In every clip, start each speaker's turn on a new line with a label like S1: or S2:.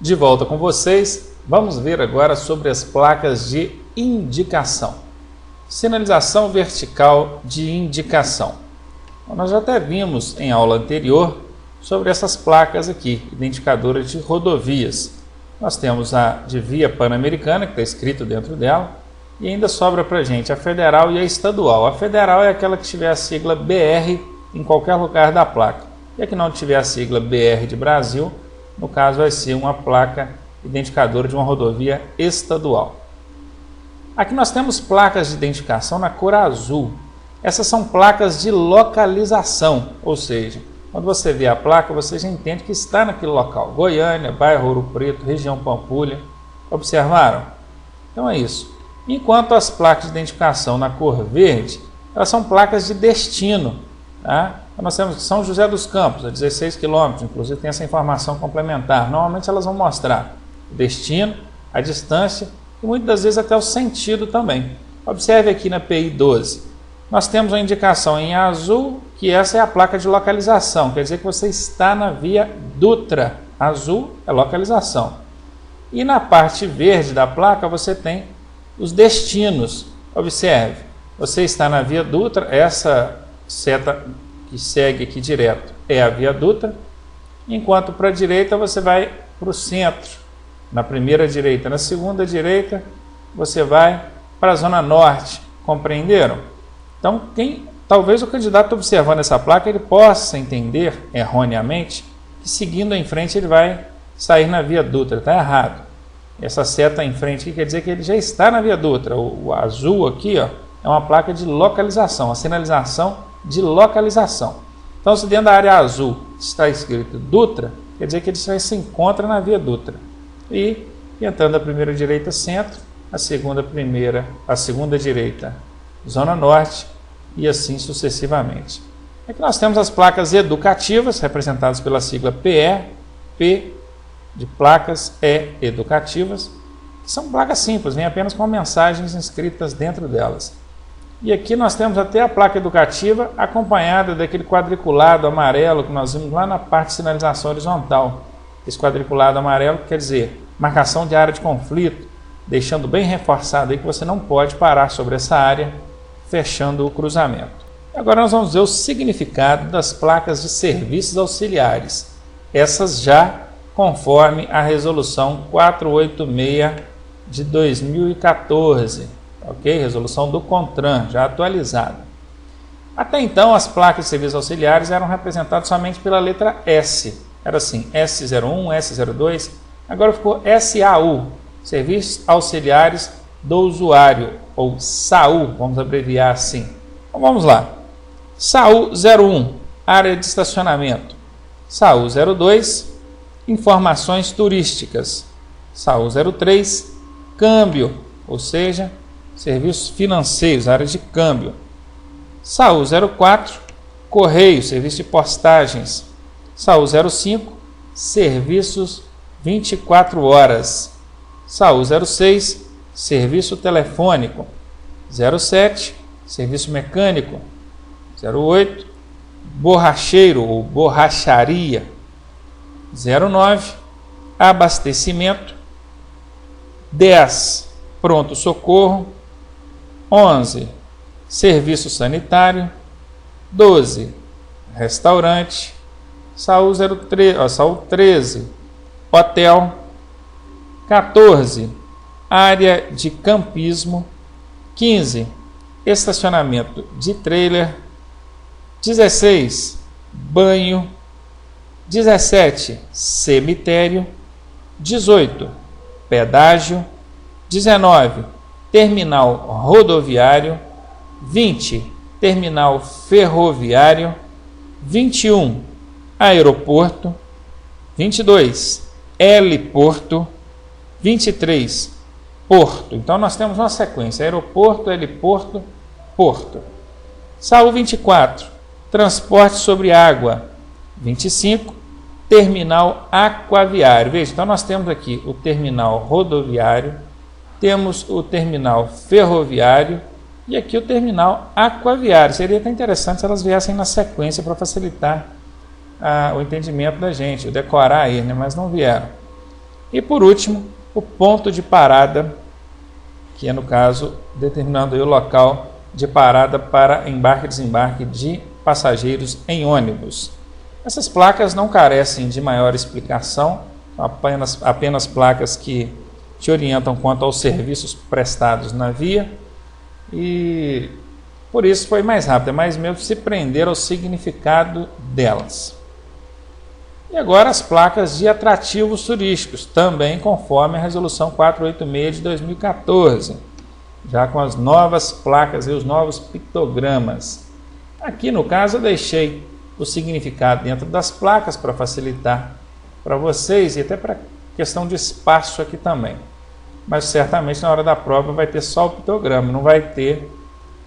S1: De volta com vocês, vamos ver agora sobre as placas de indicação. Sinalização vertical de indicação. Nós já até vimos em aula anterior sobre essas placas aqui, identificadoras de rodovias. Nós temos a de via pan-americana, que está escrito dentro dela, e ainda sobra para a gente a federal e a estadual. A federal é aquela que tiver a sigla BR em qualquer lugar da placa. E a que não tiver a sigla BR de Brasil, no caso vai ser uma placa identificadora de uma rodovia estadual. Aqui nós temos placas de identificação na cor azul. Essas são placas de localização, ou seja, quando você vê a placa, você já entende que está naquele local. Goiânia, bairro Ouro Preto, região Pampulha. Observaram? Então é isso. Enquanto as placas de identificação na cor verde, elas são placas de destino. Tá? Então nós temos São José dos Campos, a 16 km, inclusive tem essa informação complementar. Normalmente elas vão mostrar o destino, a distância e muitas das vezes até o sentido também. Observe aqui na PI 12. Nós temos uma indicação em azul, que essa é a placa de localização, quer dizer que você está na via Dutra. Azul é localização. E na parte verde da placa você tem os destinos. Observe, você está na via Dutra, essa seta que segue aqui direto é a via Dutra, enquanto para a direita você vai para o centro, na primeira direita, na segunda direita você vai para a zona norte, compreenderam? Então, talvez o candidato observando essa placa, ele possa entender erroneamente que seguindo em frente ele vai sair na via Dutra, está errado. Essa seta em frente aqui quer dizer que ele já está na via Dutra, o azul aqui ó, é uma placa de localização, a sinalização de localização. Então, se dentro da área azul está escrito Dutra, quer dizer que ele já se encontra na via Dutra. E entrando a primeira direita centro, a segunda direita zona norte e assim sucessivamente. Aqui nós temos as placas educativas, representadas pela sigla PE, P de placas educativas, que são placas simples, vêm apenas com mensagens inscritas dentro delas. E aqui nós temos até a placa educativa acompanhada daquele quadriculado amarelo que nós vimos lá na parte de sinalização horizontal. Esse quadriculado amarelo quer dizer marcação de área de conflito, deixando bem reforçado aí que você não pode parar sobre essa área, fechando o cruzamento. Agora nós vamos ver o significado das placas de serviços auxiliares. Essas já conforme a resolução 486 de 2014. Ok? Resolução do CONTRAN, já atualizada. Até então, as placas de serviços auxiliares eram representadas somente pela letra S. Era assim, S01, S02, agora ficou SAU, Serviços Auxiliares do Usuário, ou SAU, vamos abreviar assim. Então vamos lá. SAU 01, área de estacionamento. SAU 02, informações turísticas. SAU 03, câmbio, ou seja, serviços financeiros, área de câmbio. SAU 04, correio, serviço de postagens. SAU 05, serviços 24 horas. SAU 06, serviço telefônico. 07, serviço mecânico. 08, borracheiro ou borracharia. 09, abastecimento. 10, pronto-socorro. 11, serviço sanitário. 12, restaurante. SAU 13, hotel. 14, área de campismo. 15, estacionamento de trailer. 16, banho. 17, cemitério. 18, pedágio. 19, terminal rodoviário. 20, terminal ferroviário. 21, aeroporto. 22, heliporto. 23, porto. Então nós temos uma sequência: aeroporto, heliporto, porto. SAU 24, transporte sobre água. 25, terminal aquaviário. Veja, então nós temos aqui o terminal rodoviário, temos o terminal ferroviário E aqui o terminal aquaviário. Seria até interessante se elas viessem na sequência para facilitar o entendimento da gente, o decorar aí, né? Mas não vieram. E por último, o ponto de parada, que é no caso determinando aí o local de parada para embarque e desembarque de passageiros em ônibus. Essas placas não carecem de maior explicação, apenas placas que te orientam quanto aos serviços prestados na via, e por isso foi mais rápido, é mais mesmo se prender ao significado delas. E agora as placas de atrativos turísticos, também conforme a resolução 486 de 2014, já com as novas placas e os novos pictogramas. Aqui no caso eu deixei o significado dentro das placas para facilitar para vocês e até para questão de espaço aqui também. Mas certamente na hora da prova vai ter só o pictograma, não vai ter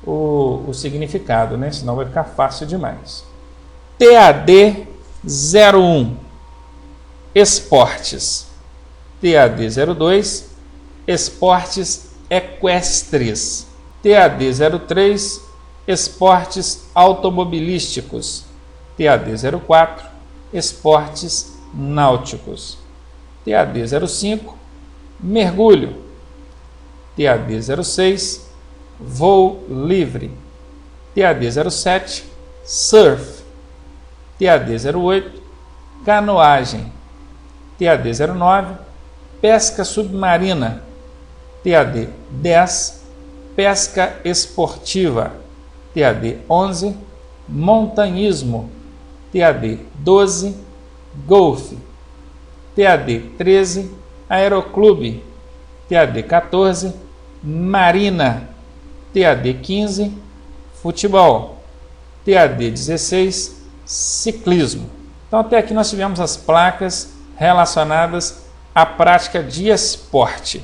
S1: o significado, né? Senão vai ficar fácil demais. TAD 01, esportes. TAD 02, esportes equestres. TAD 03, esportes automobilísticos. TAD 04, esportes náuticos. TAD 05, mergulho. TAD 06, voo livre. TAD 07, surf. TAD 08, canoagem. TAD 09, pesca submarina. TAD 10, pesca esportiva. TAD 11, montanhismo. TAD 12, golfe. TAD 13, aeroclube. TAD 14, marina. TAD 15, futebol. TAD 16, ciclismo. Então até aqui nós tivemos as placas relacionadas à prática de esporte.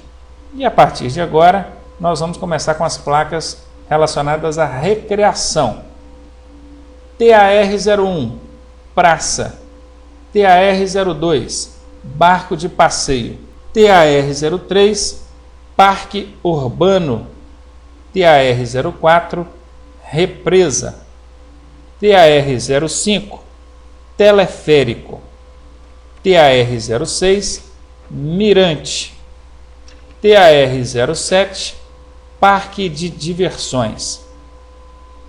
S1: E a partir de agora nós vamos começar com as placas relacionadas à recreação. TAR 01, praça. TAR 02, barco de passeio. TAR 03, parque urbano. TAR 04, represa. TAR 05, teleférico. TAR 06, mirante. TAR 07, parque de diversões.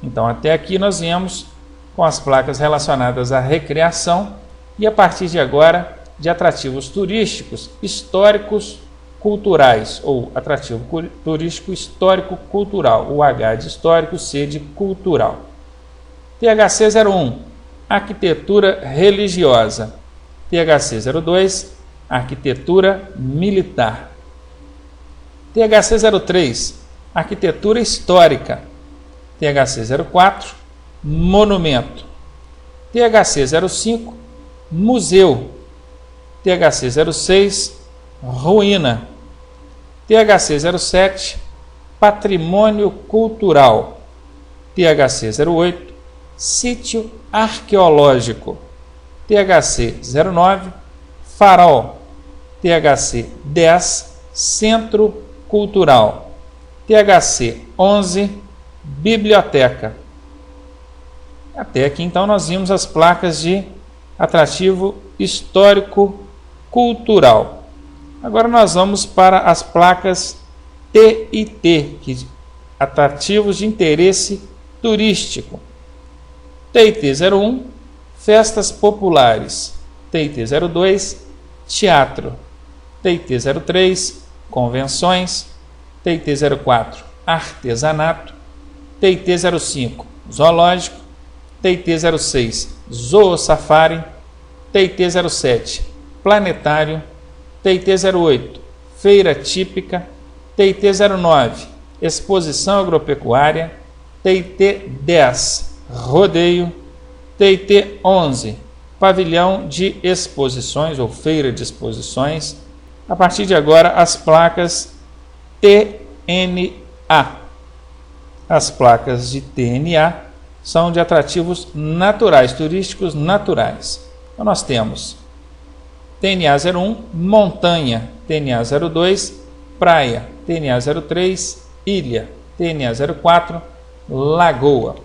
S1: Então até aqui nós viemos com as placas relacionadas à recreação e a partir de agora de atrativos turísticos históricos culturais, ou atrativo turístico histórico cultural, o H de histórico, C de cultural. THC 01, arquitetura religiosa. THC 02, arquitetura militar. THC 03, arquitetura histórica. THC 04, monumento. THC 05, museu. THC 06, ruína. THC 07, patrimônio cultural. THC 08, sítio arqueológico. THC 09, farol. THC 10, centro cultural. THC 11, biblioteca. Até aqui então nós vimos as placas de atrativo histórico cultural. Agora nós vamos para as placas TIT, que atrativos de interesse turístico. TIT 01, festas populares. TIT 02, teatro. TIT 03, convenções. TIT 04, artesanato. TIT 05, zoológico. TIT 06, zoosafari. TIT 07, planetário. TIT 08, feira típica. TIT 09, exposição agropecuária. TIT 10, rodeio. TIT 11, pavilhão de exposições ou feira de exposições. A partir de agora, as placas TNA. As placas de TNA são de atrativos naturais, turísticos naturais. Então nós temos TNA 01, montanha. TNA 02, praia. TNA 03, ilha. TNA 04, lagoa.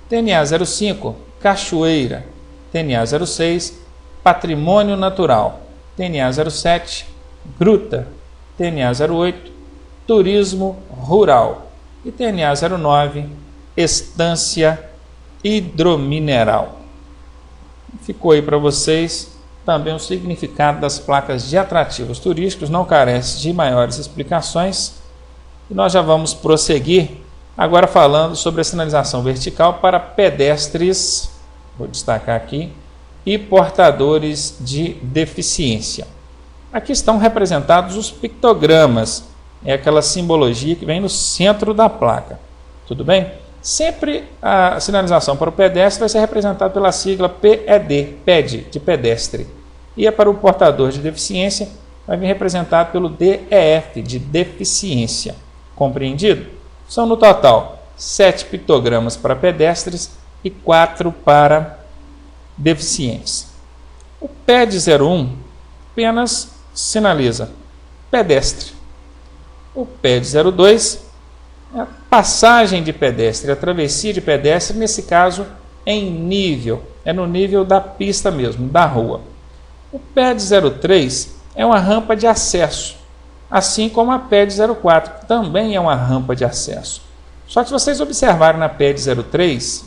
S1: TNA 05, cachoeira. TNA 06, patrimônio natural. TNA 07, gruta. TNA 08, turismo rural. E TNA 09, estância hidromineral. Ficou aí para vocês também o significado das placas de atrativos turísticos, não carece de maiores explicações. E nós já vamos prosseguir agora falando sobre a sinalização vertical para pedestres, vou destacar aqui, e portadores de deficiência. Aqui estão representados os pictogramas, é aquela simbologia que vem no centro da placa, tudo bem? Sempre a sinalização para o pedestre vai ser representada pela sigla PED, PED, de pedestre, e para o portador de deficiência vai vir representado pelo DEF, de deficiência. Compreendido? São no total 7 pictogramas para pedestres e 4 para deficientes. O PED 01 apenas sinaliza pedestre. O PED 02 é a passagem de pedestre, a travessia de pedestre, nesse caso em nível, é no nível da pista mesmo, da rua. O PED 03 é uma rampa de acesso, assim como a PED 04 também é uma rampa de acesso. Só que se vocês observarem na PED 03,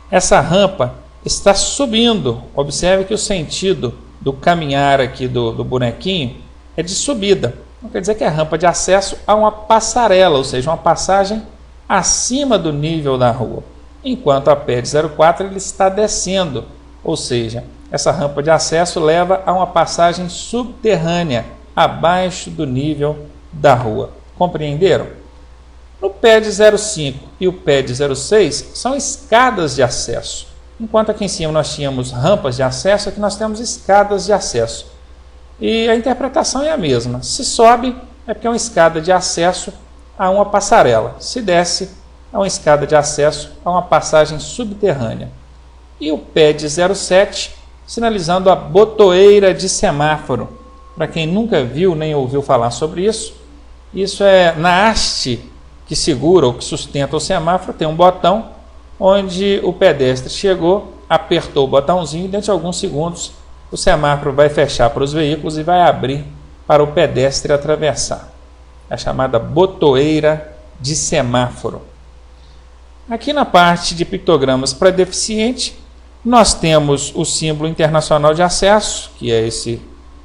S1: essa rampa está subindo. Observe que o sentido do caminhar aqui do bonequinho é de subida. Não quer dizer que é rampa de acesso a uma passarela, ou seja, uma passagem acima do nível da rua. Enquanto a PED 04 ele está descendo, ou seja, essa rampa de acesso leva a uma passagem subterrânea, abaixo do nível da rua. Compreenderam? No PED 05 e o PED 06 são escadas de acesso. Enquanto aqui em cima nós tínhamos rampas de acesso, aqui nós temos escadas de acesso. E a interpretação é a mesma. Se sobe, é porque é uma escada de acesso a uma passarela. Se desce, é uma escada de acesso a uma passagem subterrânea. E o PED 07, sinalizando a botoeira de semáforo. Para quem nunca viu nem ouviu falar sobre isso, isso é na haste que segura ou que sustenta o semáforo, tem um botão onde o pedestre chegou, apertou o botãozinho e dentro de alguns segundos o semáforo vai fechar para os veículos e vai abrir para o pedestre atravessar. É a chamada botoeira de semáforo. Aqui na parte de pictogramas para deficiente, nós temos o símbolo internacional de acesso, que é esse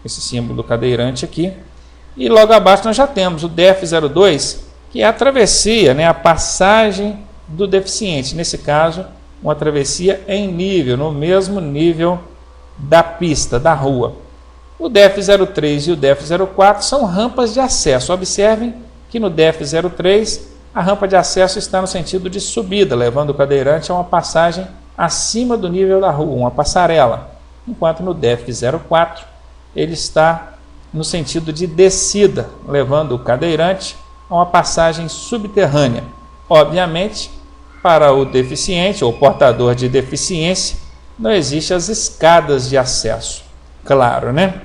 S1: símbolo do cadeirante aqui, e logo abaixo nós já temos o DF02, que é a travessia, né, a passagem do deficiente, nesse caso, uma travessia em nível, no mesmo nível da pista, da rua. O DF03 e o DF04 são rampas de acesso. Observem que no DF03 a rampa de acesso está no sentido de subida, levando o cadeirante a uma passagem acima do nível da rua, uma passarela, enquanto no DF04 ele está no sentido de descida, levando o cadeirante a uma passagem subterrânea. Obviamente, para o deficiente ou portador de deficiência, não existem as escadas de acesso. Claro, né?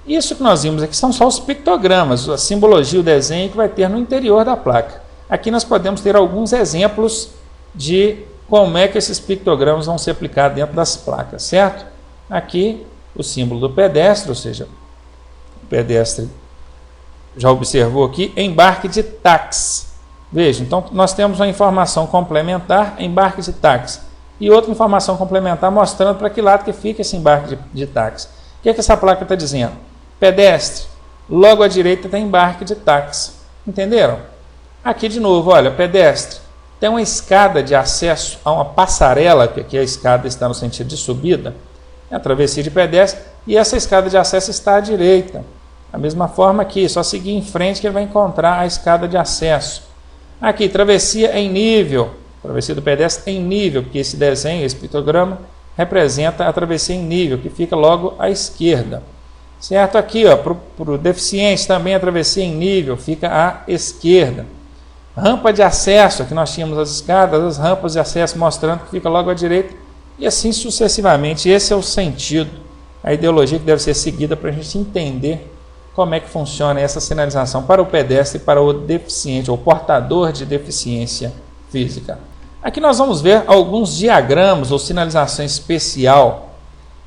S1: Isso que nós vimos aqui são só os pictogramas, a simbologia, o desenho que vai ter no interior da placa. Aqui nós podemos ter alguns exemplos de como é que esses pictogramas vão ser aplicados dentro das placas, certo? Aqui o símbolo do pedestre, ou seja, o pedestre já observou aqui, embarque de táxi. Veja, então nós temos uma informação complementar, embarque de táxi, e outra informação complementar mostrando para que lado que fica esse embarque de táxi. O que é que essa placa está dizendo? Pedestre, logo à direita tem embarque de táxi. Entenderam? Aqui de novo, olha, pedestre, tem uma escada de acesso a uma passarela, que aqui a escada está no sentido de subida, é a travessia de pedestre, e essa escada de acesso está à direita. Da mesma forma aqui, só seguir em frente que ele vai encontrar a escada de acesso. Aqui, travessia em nível, travessia do pedestre em nível, porque esse desenho, esse pictograma, representa a travessia em nível, que fica logo à esquerda. Certo? Aqui, para o deficiente, também a travessia em nível, fica à esquerda. Rampa de acesso, aqui nós tínhamos as escadas, as rampas de acesso mostrando que fica logo à direita, e assim sucessivamente. Esse é o sentido, a ideologia que deve ser seguida para a gente entender como é que funciona essa sinalização para o pedestre e para o deficiente ou portador de deficiência física. Aqui nós vamos ver alguns diagramas ou sinalização especial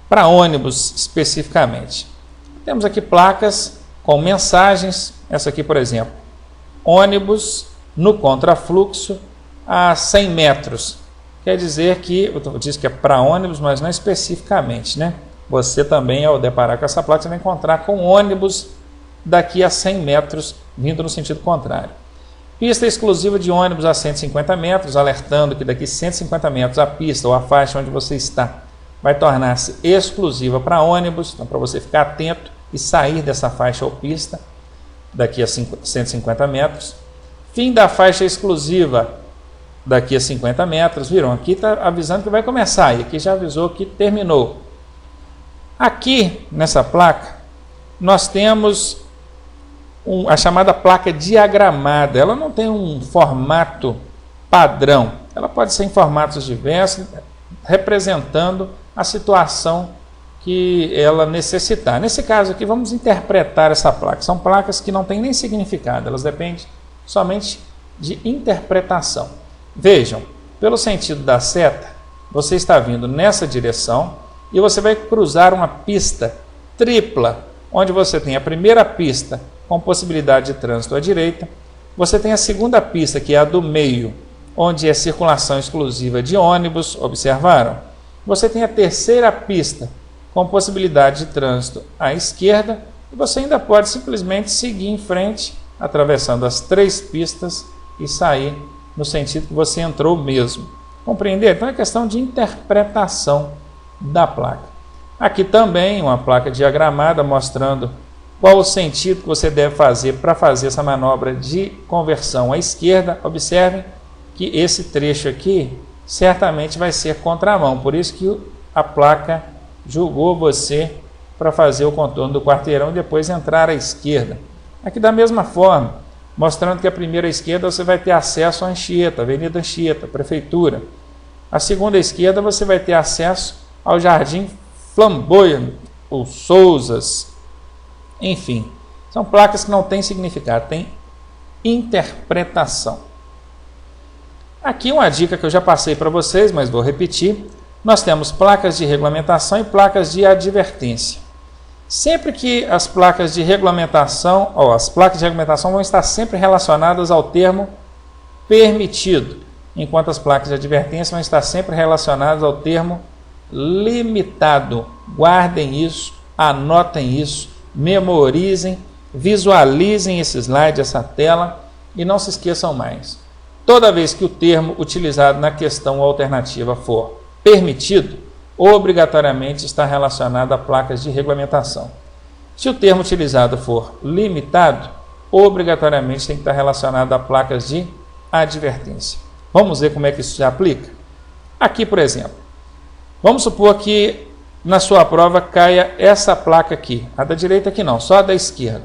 S1: para ônibus especificamente. Temos aqui placas com mensagens, essa aqui por exemplo, ônibus no contrafluxo a 100 metros. Quer dizer que, eu disse que é para ônibus, mas não especificamente, né? Você também, ao deparar com essa placa, você vai encontrar com ônibus daqui a 100 metros, vindo no sentido contrário. Pista exclusiva de ônibus a 150 metros, alertando que daqui a 150 metros a pista ou a faixa onde você está vai tornar-se exclusiva para ônibus, então para você ficar atento e sair dessa faixa ou pista daqui a 150 metros. Fim da faixa exclusiva daqui a 50 metros, viram? Aqui está avisando que vai começar e aqui já avisou que terminou. Aqui nessa placa nós temos a chamada placa diagramada. Ela não tem um formato padrão, ela pode ser em formatos diversos, representando a situação que ela necessitar. Nesse caso aqui, vamos interpretar essa placa. São placas que não têm nem significado, elas dependem somente de interpretação. Vejam, pelo sentido da seta, você está vindo nessa direção e você vai cruzar uma pista tripla, onde você tem a primeira pista com possibilidade de trânsito à direita, você tem a segunda pista, que é a do meio, onde é circulação exclusiva de ônibus, observaram? Você tem a terceira pista, com possibilidade de trânsito à esquerda, e você ainda pode simplesmente seguir em frente, atravessando as três pistas e sair no sentido que você entrou mesmo. Compreender? Então é questão de interpretação da placa. Aqui também uma placa diagramada mostrando qual o sentido que você deve fazer para fazer essa manobra de conversão à esquerda. Observem que esse trecho aqui certamente vai ser contramão, por isso que a placa julgou você para fazer o contorno do quarteirão e depois entrar à esquerda. Aqui da mesma forma, mostrando que a primeira esquerda você vai ter acesso à Anchieta, Avenida Anchieta, Prefeitura. A segunda esquerda você vai ter acesso ao Jardim Flamboyant, ou Souzas. Enfim, são placas que não têm significado, têm interpretação. Aqui uma dica que eu já passei para vocês, mas vou repetir. Nós temos placas de regulamentação e placas de advertência. Sempre que as placas de regulamentação, as placas de regulamentação vão estar sempre relacionadas ao termo permitido, enquanto as placas de advertência vão estar sempre relacionadas ao termo limitado. Guardem isso, anotem isso, memorizem, visualizem esse slide, essa tela e não se esqueçam mais. Toda vez que o termo utilizado na questão alternativa for permitido, obrigatoriamente está relacionado a placas de regulamentação. Se o termo utilizado for limitado, obrigatoriamente tem que estar relacionado a placas de advertência. Vamos ver como é que isso se aplica? Aqui, por exemplo, vamos supor que na sua prova caia essa placa aqui, a da direita aqui não, só a da esquerda,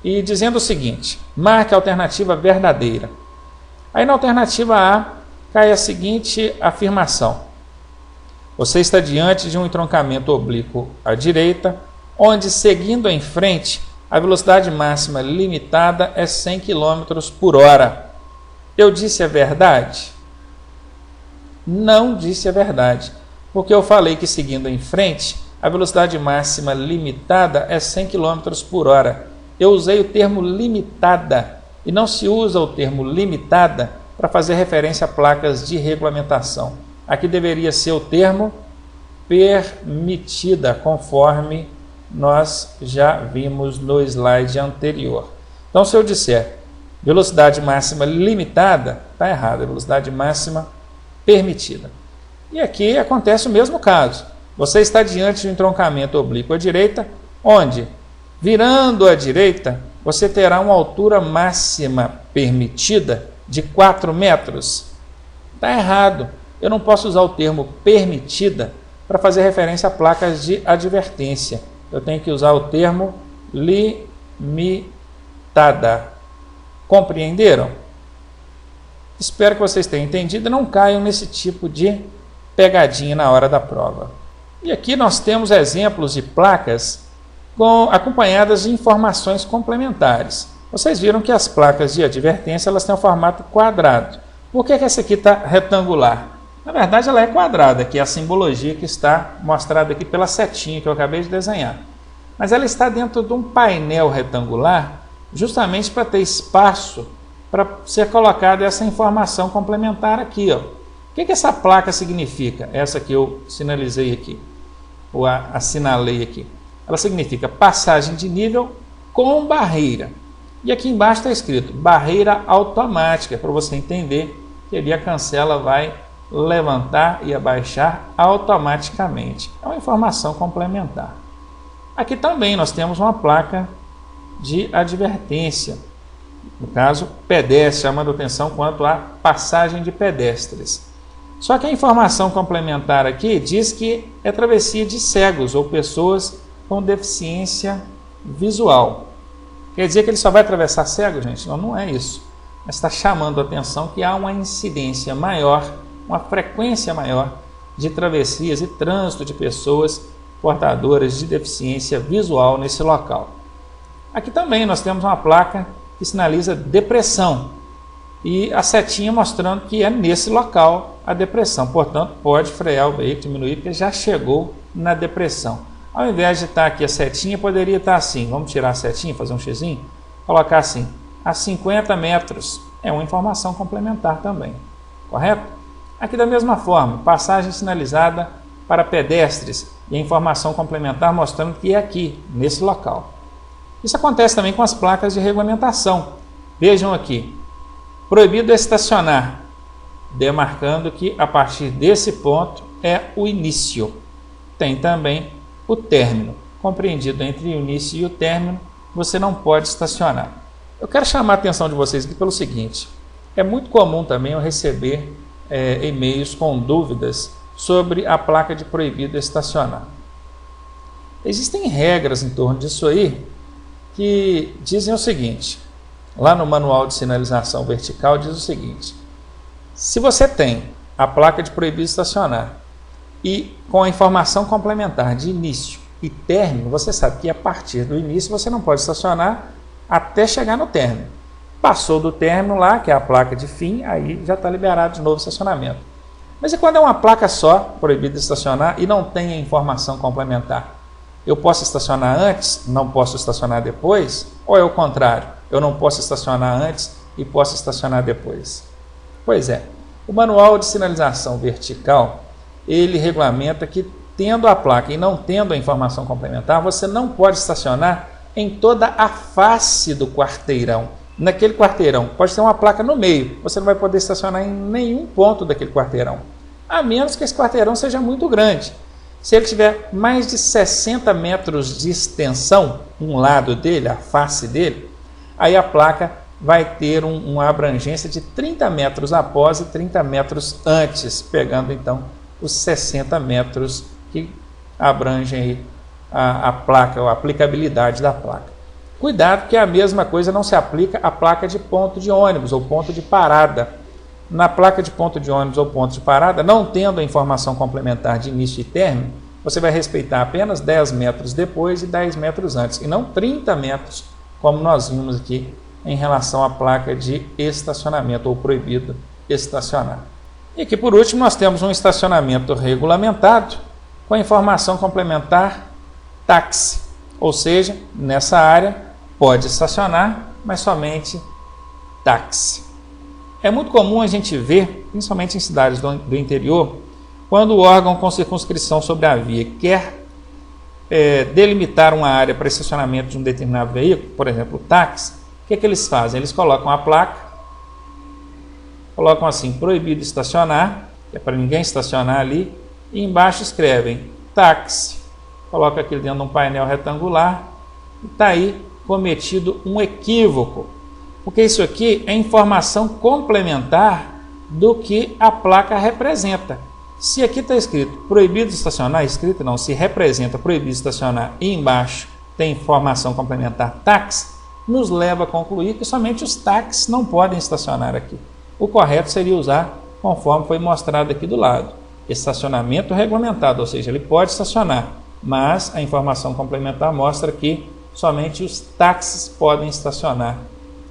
S1: e dizendo o seguinte: marque a alternativa verdadeira. Aí na alternativa A cai a seguinte afirmação: você está diante de um entroncamento oblíquo à direita, onde, seguindo em frente, a velocidade máxima limitada é 100 km por hora. Eu disse a verdade? Não disse a verdade, porque eu falei que, seguindo em frente, a velocidade máxima limitada é 100 km por hora. Eu usei o termo limitada, e não se usa o termo limitada para fazer referência a placas de regulamentação. Aqui deveria ser o termo permitida, conforme nós já vimos no slide anterior. Então, se eu disser velocidade máxima limitada, está errado, é velocidade máxima permitida. E aqui acontece o mesmo caso. Você está diante de um entroncamento oblíquo à direita, onde, virando à direita, você terá uma altura máxima permitida de 4 metros. Está errado. Eu não posso usar o termo permitida para fazer referência a placas de advertência. Eu tenho que usar o termo limitada. Compreenderam? Espero que vocês tenham entendido e não caiam nesse tipo de pegadinha na hora da prova. E aqui nós temos exemplos de placas acompanhadas de informações complementares. Vocês viram que as placas de advertência elas têm um formato quadrado. Por que essa aqui está retangular? Na verdade, ela é quadrada, que é a simbologia que está mostrada aqui pela setinha que eu acabei de desenhar. Mas ela está dentro de um painel retangular, justamente para ter espaço para ser colocada essa informação complementar aqui. Ó. O que essa placa significa? Essa que eu sinalizei aqui, ou assinalei aqui. Ela significa passagem de nível com barreira. E aqui embaixo está escrito barreira automática, para você entender que ali a cancela vai levantar e abaixar automaticamente. É uma informação complementar. Aqui também nós temos uma placa de advertência, no caso pedestre, chamando atenção quanto à passagem de pedestres. Só que a informação complementar aqui diz que é travessia de cegos ou pessoas com deficiência visual. Quer dizer que ele só vai atravessar cego, gente? Não, não é isso. Mas está chamando a atenção que há uma incidência maior, uma frequência maior de travessias e trânsito de pessoas portadoras de deficiência visual nesse local. Aqui também nós temos uma placa que sinaliza depressão e a setinha mostrando que é nesse local a depressão. Portanto, pode frear o veículo, diminuir, porque já chegou na depressão. Ao invés de estar aqui a setinha, poderia estar assim. Vamos tirar a setinha, fazer um xizinho, colocar assim, a 50 metros. É uma informação complementar também, correto? Aqui da mesma forma, passagem sinalizada para pedestres e a informação complementar mostrando que é aqui, nesse local. Isso acontece também com as placas de regulamentação. Vejam aqui, proibido estacionar, demarcando que a partir desse ponto é o início. Tem também o término, compreendido entre o início e o término, você não pode estacionar. Eu quero chamar a atenção de vocês aqui pelo seguinte, é muito comum também eu receber e-mails com dúvidas sobre a placa de proibido estacionar. Existem regras em torno disso aí que dizem o seguinte, lá no manual de sinalização vertical diz o seguinte, se você tem a placa de proibido estacionar e com a informação complementar de início e término, você sabe que a partir do início você não pode estacionar até chegar no término. Passou do término lá, que é a placa de fim, aí já está liberado de novo estacionamento. Mas e quando é uma placa só, proibido estacionar, e não tem a informação complementar? Eu posso estacionar antes, não posso estacionar depois? Ou é o contrário? Eu não posso estacionar antes e posso estacionar depois? Pois é, o manual de sinalização vertical, ele regulamenta que tendo a placa e não tendo a informação complementar, você não pode estacionar em toda a face do quarteirão. Naquele quarteirão pode ter uma placa no meio, você não vai poder estacionar em nenhum ponto daquele quarteirão, a menos que esse quarteirão seja muito grande. Se ele tiver mais de 60 metros de extensão, um lado dele, a face dele, aí a placa vai ter uma abrangência de 30 metros após e 30 metros antes, pegando então os 60 metros que abrangem aí a placa, a aplicabilidade da placa. Cuidado que a mesma coisa não se aplica à placa de ponto de ônibus ou ponto de parada. Na placa de ponto de ônibus ou ponto de parada, não tendo a informação complementar de início e término, você vai respeitar apenas 10 metros depois e 10 metros antes, e não 30 metros, como nós vimos aqui em relação à placa de estacionamento ou proibido estacionar. E aqui por último nós temos um estacionamento regulamentado com a informação complementar táxi, ou seja, nessa área pode estacionar, mas somente táxi. É muito comum a gente ver, principalmente em cidades do interior, quando o órgão com circunscrição sobre a via quer delimitar uma área para estacionamento de um determinado veículo, por exemplo, o táxi, o que é que eles fazem? Eles colocam a placa, colocam assim, proibido estacionar, que é para ninguém estacionar ali, e embaixo escrevem táxi, coloca aqui dentro de um painel retangular, e está aí cometido um equívoco, porque isso aqui é informação complementar do que a placa representa. Se aqui está escrito proibido estacionar, escrito não, se representa proibido estacionar e embaixo tem informação complementar táxi, nos leva a concluir que somente os táxis não podem estacionar aqui. O correto seria usar conforme foi mostrado aqui do lado. Estacionamento regulamentado, ou seja, ele pode estacionar, mas a informação complementar mostra que somente os táxis podem estacionar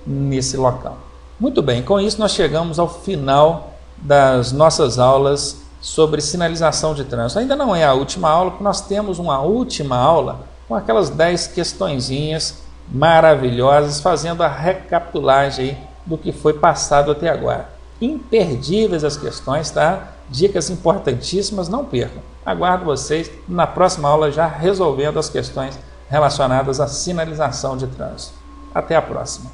S1: nesse local. Muito bem, com isso nós chegamos ao final das nossas aulas sobre sinalização de trânsito. Ainda não é a última aula, porque nós temos uma última aula com aquelas 10 questõezinhas maravilhosas, fazendo a recapitulagem do que foi passado até agora. Imperdíveis as questões, tá? Dicas importantíssimas, não percam. Aguardo vocês na próxima aula já resolvendo as questões relacionadas à sinalização de trânsito. Até a próxima.